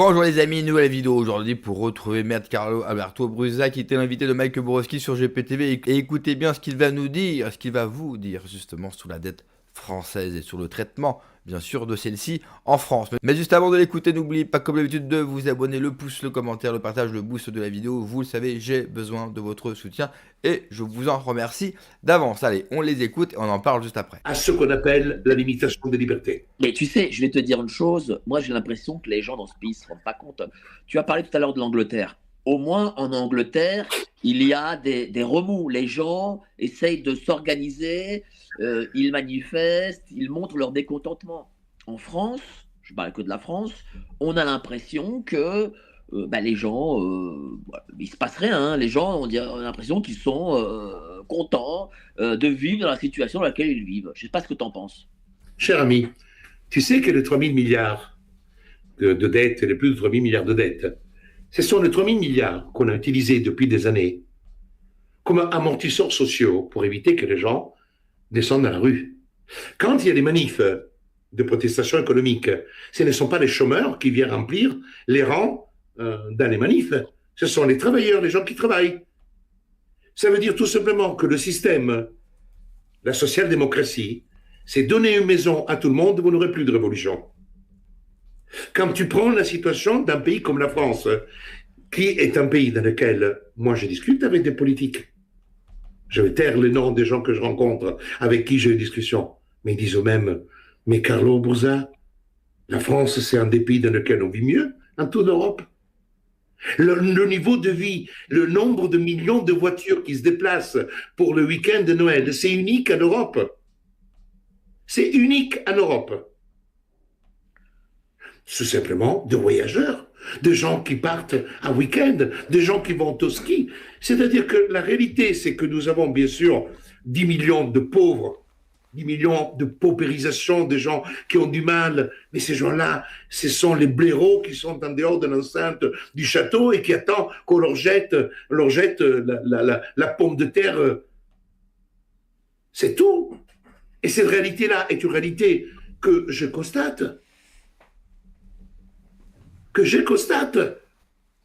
Bonjour les amis, nouvelle vidéo aujourd'hui pour retrouver Maître Carlo Alberto Brusa qui était l'invité de Mike Borowski sur GPTV et écoutez bien ce qu'il va nous dire, ce qu'il va vous dire justement sur la dette française et sur le traitement bien sûr de celle-ci en France. Mais juste avant de l'écouter, n'oubliez pas comme d'habitude de vous abonner, le pouce, le commentaire, le partage, le boost de la vidéo. Vous le savez, j'ai besoin de votre soutien et je vous en remercie d'avance. Allez, on les écoute et on en parle juste après. À ce qu'on appelle la limitation des libertés. Mais tu sais, je vais te dire une chose, moi j'ai l'impression que les gens dans ce pays ne se rendent pas compte. Tu as parlé tout à l'heure de l'Angleterre. Au moins en Angleterre, il y a des remous. Les gens essayent de s'organiser, ils manifestent, ils montrent leur mécontentement. En France, je parle que de la France, on a l'impression que les gens, il se passe rien. Hein. Les gens, on a l'impression qu'ils sont contents de vivre dans la situation dans laquelle ils vivent. Je ne sais pas ce que tu en penses. Cher ami, tu sais que les 3 000 milliards de dettes, les plus de 3 000 milliards de dettes, ce sont les 3 000 milliards qu'on a utilisés depuis des années comme amortisseurs sociaux pour éviter que les gens descendent dans la rue. Quand il y a des manifs de protestation économique, ce ne sont pas les chômeurs qui viennent remplir les rangs dans les manifs, ce sont les travailleurs, les gens qui travaillent. Ça veut dire tout simplement que le système, la social-démocratie, c'est donner une maison à tout le monde, vous n'aurez plus de révolution. Quand tu prends la situation d'un pays comme la France, qui est un pays dans lequel moi je discute avec des politiques, je vais taire les noms des gens que je rencontre, avec qui j'ai une discussion, mais ils disent eux-mêmes, mais Carlo Brusa, la France c'est un des pays dans lequel on vit mieux en toute l'Europe. Le niveau de vie, le nombre de millions de voitures qui se déplacent pour le week-end de Noël, c'est unique en Europe. C'est unique en Europe. C'est simplement de voyageurs, de gens qui partent à week-end, de gens qui vont au ski. C'est-à-dire que la réalité, c'est que nous avons bien sûr 10 millions de pauvres, 10 millions de paupérisation, de gens qui ont du mal, mais ces gens-là, ce sont les blaireaux qui sont en dehors de l'enceinte du château et qui attendent qu'on leur jette la pomme de terre. C'est tout. Et cette réalité-là est une réalité que je constate.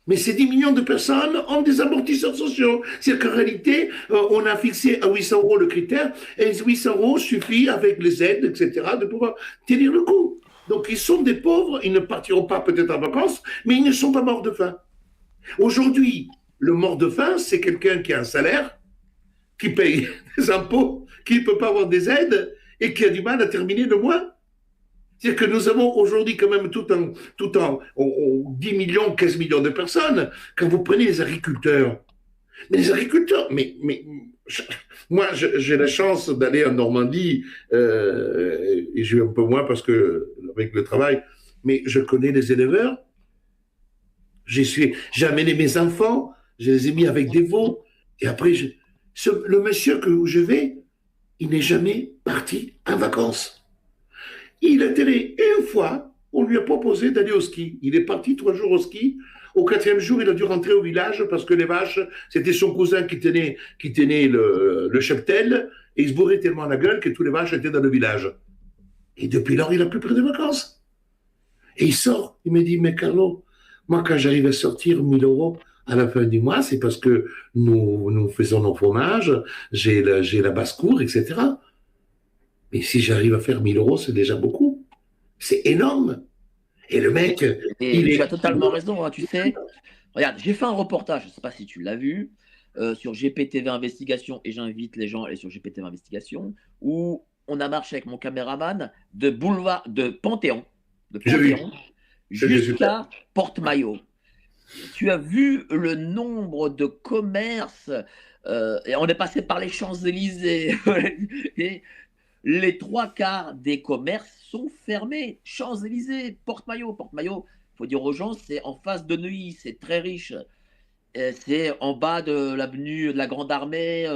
Mais ces 10 millions de personnes ont des amortisseurs sociaux. C'est-à-dire qu'en réalité, on a fixé à 800 € le critère, et 800 € suffit avec les aides, etc., de pouvoir tenir le coup. Donc ils sont des pauvres, ils ne partiront pas peut-être en vacances, mais ils ne sont pas morts de faim. Aujourd'hui, le mort de faim, c'est quelqu'un qui a un salaire, qui paye des impôts, qui ne peut pas avoir des aides, et qui a du mal à terminer le mois. C'est-à-dire que nous avons aujourd'hui quand même tout en 10 millions, 15 millions de personnes. Quand vous prenez les agriculteurs, moi j'ai la chance d'aller en Normandie, et je vais un peu moins parce que avec le travail, mais je connais les éleveurs, j'ai amené mes enfants, je les ai mis avec des veaux, et après, le monsieur où je vais, il n'est jamais parti en vacances. Il est allé une fois, on lui a proposé d'aller au ski. Il est parti 3 jours au ski. Au 4e jour, il a dû rentrer au village parce que les vaches, c'était son cousin qui tenait le cheptel, et il se bourrait tellement la gueule que tous les vaches étaient dans le village. Et depuis lors, il n'a plus pris de vacances. Et il sort. Il me dit, mais Carlo, moi, quand j'arrive à sortir 1 000 € à la fin du mois, c'est parce que nous faisons nos fromages, j'ai la basse-cour, etc. Mais si j'arrive à faire 1 000 €, c'est déjà beaucoup. C'est énorme. Et le mec, tu as totalement raison, hein, tu sais. Regarde, j'ai fait un reportage, je ne sais pas si tu l'as vu, sur GPTV Investigation, et j'invite les gens à aller sur GPTV Investigation, où on a marché avec mon caméraman de Panthéon jusqu'à Porte-Maillot. Tu as vu le nombre de commerces, et on est passé par les Champs-Élysées, et les 3/4 des commerces sont fermés. Champs-Élysées, Porte-Maillot. Porte-Maillot, il faut dire aux gens, c'est en face de Neuilly, c'est très riche. C'est en bas de l'avenue de la Grande Armée,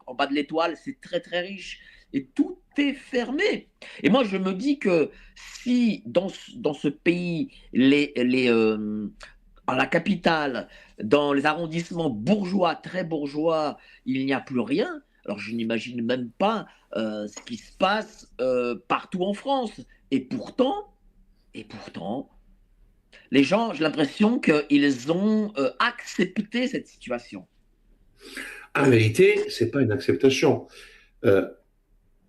en bas de l'Étoile, c'est très très riche. Et tout est fermé. Et moi, je me dis que si dans ce pays, à la capitale, dans les arrondissements bourgeois, très bourgeois, il n'y a plus rien, alors je n'imagine même pas ce qui se passe partout en France. Et pourtant, Les gens, j'ai l'impression qu'ils ont accepté cette situation. En réalité, ce n'est pas une acceptation. Euh,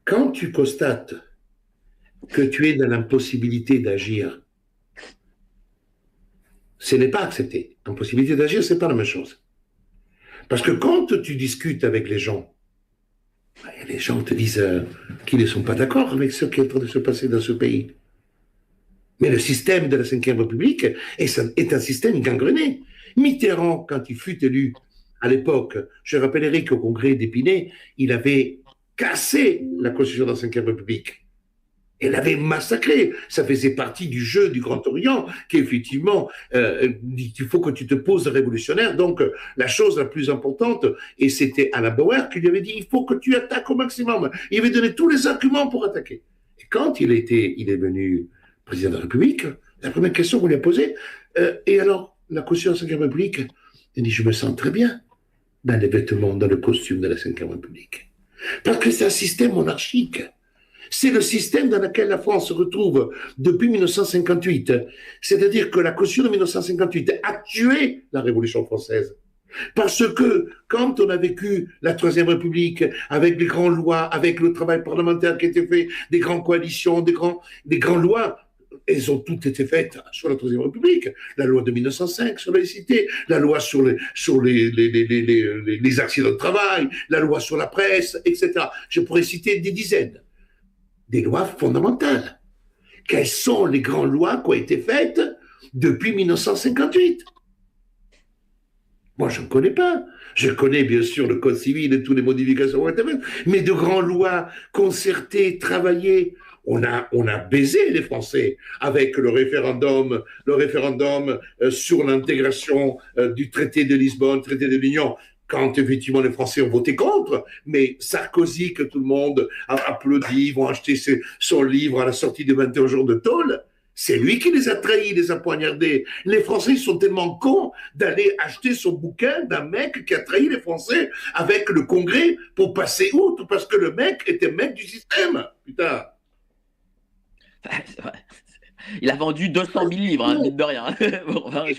Quand tu constates que tu es dans l'impossibilité d'agir, ce n'est pas accepté. Impossibilité d'agir, ce n'est pas la même chose. Parce que quand tu discutes avec les gens te disent qu'ils ne sont pas d'accord avec ce qui est en train de se passer dans ce pays. Mais le système de la Ve République est un système gangrené. Mitterrand, quand il fut élu à l'époque, je rappellerai qu'au congrès d'Épinay, il avait cassé la constitution de la Ve République. Elle avait massacré. Ça faisait partie du jeu du Grand Orient, qu'effectivement, il faut que tu te poses révolutionnaire. Donc, la chose la plus importante, et c'était Alain Bauer qui lui avait dit, il faut que tu attaques au maximum. Il avait donné tous les arguments pour attaquer. Et quand il est devenu président de la République, la première question qu'on lui a posée, et alors, la Constitution de la Ve République, il dit, je me sens très bien dans les vêtements, dans le costume de la Ve République. Parce que c'est un système monarchique. C'est le système dans lequel la France se retrouve depuis 1958. C'est-à-dire que la Constitution de 1958 a tué la Révolution française. Parce que quand on a vécu la Troisième République, avec les grandes lois, avec le travail parlementaire qui a été fait, des grandes coalitions, des grandes lois, elles ont toutes été faites sur la Troisième République. La loi de 1905 sur la laïcité, la loi sur les accidents de travail, la loi sur la presse, etc. Je pourrais citer des dizaines. Des lois fondamentales. Quelles sont les grandes lois qui ont été faites depuis 1958? Moi, je ne connais pas. Je connais bien sûr le Code civil et toutes les modifications qui ont été faites, mais de grandes lois concertées, travaillées, on a baisé les Français avec le référendum sur l'intégration du traité de Lisbonne, traité de l'Union, quand effectivement les Français ont voté contre, mais Sarkozy, que tout le monde a applaudi, vont acheter son livre à la sortie de 21 jours de tôle, c'est lui qui les a trahis, les a poignardés. Les Français sont tellement cons d'aller acheter son bouquin d'un mec qui a trahi les Français avec le Congrès pour passer outre, parce que le mec était mec du système. Putain. Il a vendu 200 000 livres, hein, mine de rien. Il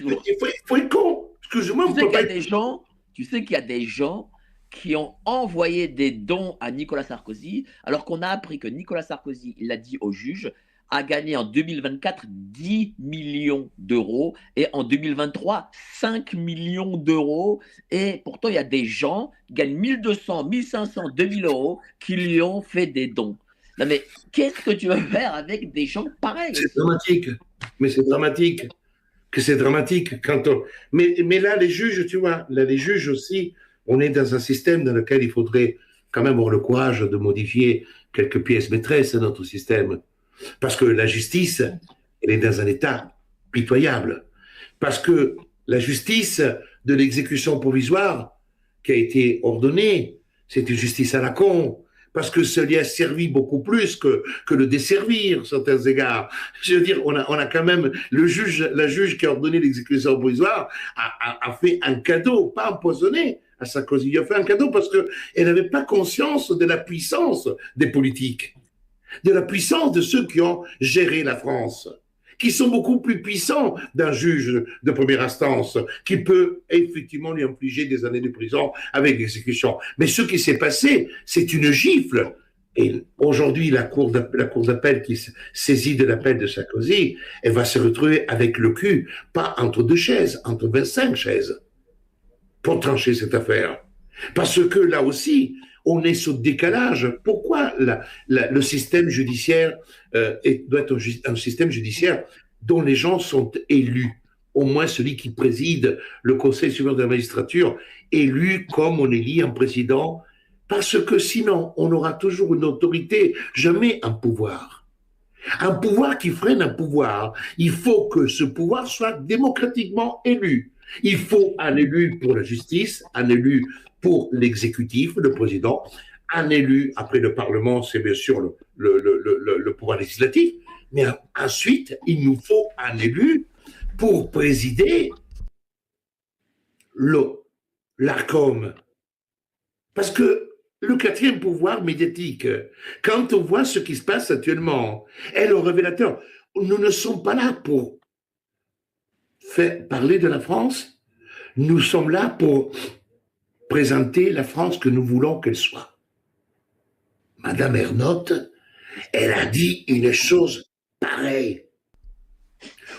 faut être con. Excuse-moi, tu sais qu'il y a des gens, tu sais qu'il y a des gens qui ont envoyé des dons à Nicolas Sarkozy, alors qu'on a appris que Nicolas Sarkozy, il l'a dit au juge, a gagné en 2024 10 millions d'euros et en 2023 5 millions d'euros. Et pourtant, il y a des gens qui gagnent 1200, 1500, 2000 euros qui lui ont fait des dons. Non mais qu'est-ce que tu veux faire avec des gens pareils? C'est dramatique. Mais c'est dramatique. Que c'est dramatique. Mais là, les juges, tu vois, là, les juges aussi, on est dans un système dans lequel il faudrait quand même avoir le courage de modifier quelques pièces maîtresses de notre système. Parce que la justice, elle est dans un état pitoyable. Parce que la justice de l'exécution provisoire qui a été ordonnée, c'est une justice à la con. Parce que ça lui a servi beaucoup plus que le desservir, à certains égards. Je veux dire, on a quand même la juge qui a ordonné l'exécution provisoire a fait un cadeau, pas empoisonné à Sarkozy. Il a fait un cadeau parce qu'elle n'avait pas conscience de la puissance des politiques, de la puissance de ceux qui ont géré la France, qui sont beaucoup plus puissants d'un juge de première instance, qui peut effectivement lui infliger des années de prison avec l'exécution. Mais ce qui s'est passé, c'est une gifle. Et aujourd'hui, la cour d'appel qui saisit de l'appel de Sarkozy, elle va se retrouver avec le cul, pas entre deux chaises, entre 25 chaises, pour trancher cette affaire. Parce que là aussi, on est sur décalage. Pourquoi le système judiciaire doit être un système judiciaire dont les gens sont élus? Au moins celui qui préside le Conseil supérieur de la magistrature, élu comme on élit un président, parce que sinon, on aura toujours une autorité, jamais un pouvoir. Un pouvoir qui freine un pouvoir. Il faut que ce pouvoir soit démocratiquement élu. Il faut un élu pour la justice, un élu pour l'exécutif, le président, un élu, après le Parlement, c'est bien sûr le pouvoir législatif, mais ensuite, il nous faut un élu pour présider l'ARCOM. Parce que le quatrième pouvoir médiatique, quand on voit ce qui se passe actuellement, est le révélateur. Nous ne sommes pas là pour faire parler de la France. Nous sommes là pour présenter la France que nous voulons qu'elle soit. Madame Ernotte, elle a dit une chose pareille.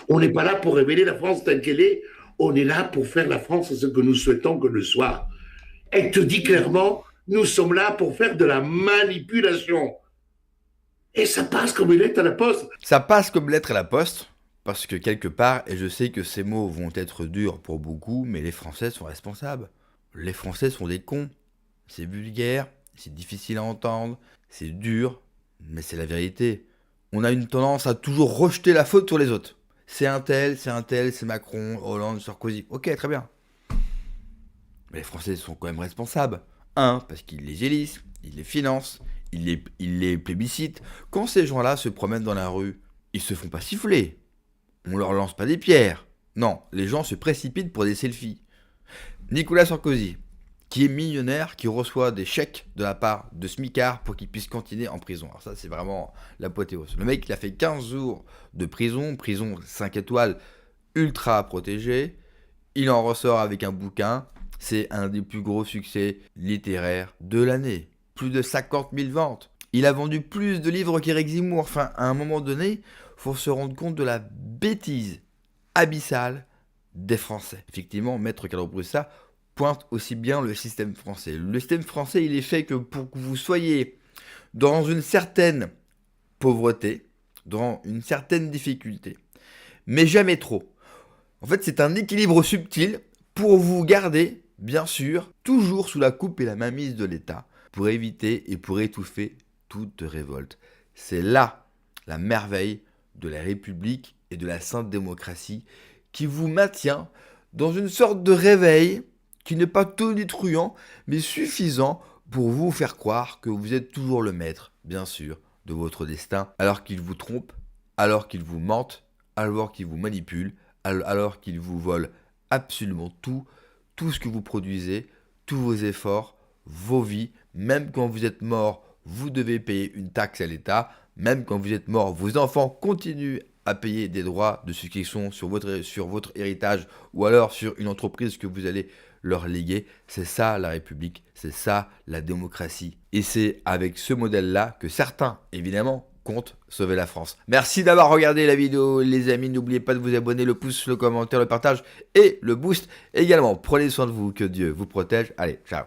On n'est pas là pour révéler la France telle qu'elle est, on est là pour faire la France ce que nous souhaitons qu'elle soit. Elle te dit clairement, nous sommes là pour faire de la manipulation. Et ça passe comme une lettre à la poste. Ça passe comme lettre à la poste, parce que quelque part, et je sais que ces mots vont être durs pour beaucoup, mais les Français sont responsables. Les Français sont des cons. C'est vulgaire, c'est difficile à entendre, c'est dur, mais c'est la vérité. On a une tendance à toujours rejeter la faute sur les autres. C'est un tel, c'est Macron, Hollande, Sarkozy. Ok, très bien. Mais les Français sont quand même responsables. Un, parce qu'ils les élisent, ils les financent, ils les plébiscitent. Quand ces gens-là se promènent dans la rue, ils se font pas siffler. On leur lance pas des pierres. Non, les gens se précipitent pour des selfies. Nicolas Sarkozy, qui est millionnaire, qui reçoit des chèques de la part de smicards pour qu'il puisse continuer en prison. Alors ça, c'est vraiment l'apothéose. Le mec, il a fait 15 jours de prison 5 étoiles, ultra protégée. Il en ressort avec un bouquin. C'est un des plus gros succès littéraires de l'année. Plus de 50 000 ventes. Il a vendu plus de livres qu'Éric Zemmour. Enfin, à un moment donné, il faut se rendre compte de la bêtise abyssale des Français. Effectivement, Maître Calabroussa pointe aussi bien le système français. Le système français, il est fait que pour que vous soyez dans une certaine pauvreté, dans une certaine difficulté, mais jamais trop. En fait, c'est un équilibre subtil pour vous garder, bien sûr, toujours sous la coupe et la mainmise de l'État, pour éviter et pour étouffer toute révolte. C'est là la merveille de la République et de la sainte démocratie qui vous maintient dans une sorte de réveil qui n'est pas tonitruant, mais suffisant pour vous faire croire que vous êtes toujours le maître, bien sûr, de votre destin, alors qu'il vous trompe, alors qu'il vous mente, alors qu'il vous manipule, alors qu'il vous vole absolument tout ce que vous produisez, tous vos efforts, vos vies. Même quand vous êtes mort, vous devez payer une taxe à l'État. Même quand vous êtes mort, vos enfants continuent à payer des droits de succession sur votre héritage ou alors sur une entreprise que vous allez leur léguer. C'est ça la République, c'est ça la démocratie. Et c'est avec ce modèle-là que certains, évidemment, comptent sauver la France. Merci d'avoir regardé la vidéo, les amis. N'oubliez pas de vous abonner, le pouce, le commentaire, le partage et le boost également. Prenez soin de vous, que Dieu vous protège. Allez, ciao.